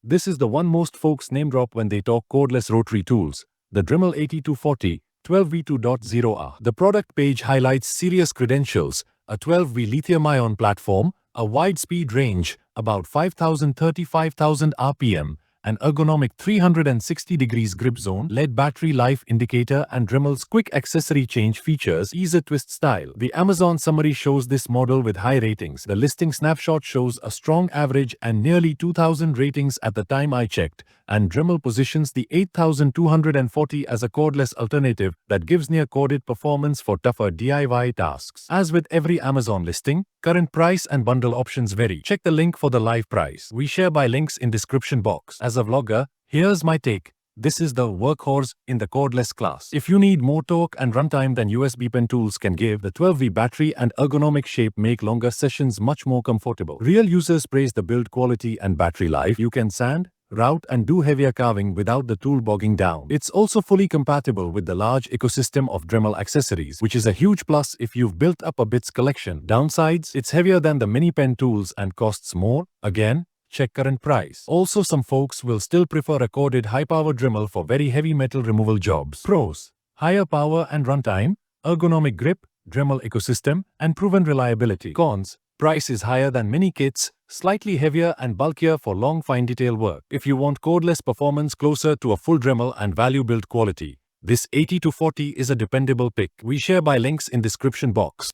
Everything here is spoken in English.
This is the one most folks name drop when they talk cordless rotary tools, the Dremel 8240 12V2.0R. The product page highlights serious credentials: a 12V lithium-ion platform, a wide speed range, about 5,000–35,000 RPM, an ergonomic 360 degrees grip zone, LED battery life indicator, and Dremel's quick accessory change features, ease twist style. The Amazon summary shows this model with high ratings. The listing snapshot shows a strong average and nearly 2,000 ratings at the time I checked, and Dremel positions the 8240 as a cordless alternative that gives near corded performance for tougher DIY tasks. As with every Amazon listing, current price and bundle options vary. Check the link for the live price. We share by links in description box. As a vlogger, here's my take. This is the workhorse in the cordless class. If you need more torque and runtime than USB pen tools can give, the 12V battery and ergonomic shape make longer sessions much more comfortable. Real users praise the build quality and battery life. You can sand, route, and do heavier carving without the tool bogging down. It's also fully compatible with the large ecosystem of Dremel accessories, which is a huge plus if you've built up a bits collection. Downsides: it's heavier than the mini pen tools and costs more. Again, check current price. Also, some folks will still prefer a corded high-power Dremel for very heavy metal removal jobs. Pros: higher power and runtime, ergonomic grip, Dremel ecosystem, and proven reliability. Cons: price is higher than mini kits, slightly heavier and bulkier for long fine detail work. If you want cordless performance closer to a full Dremel and value build quality, this 8240 is a dependable pick. We share by links in description box.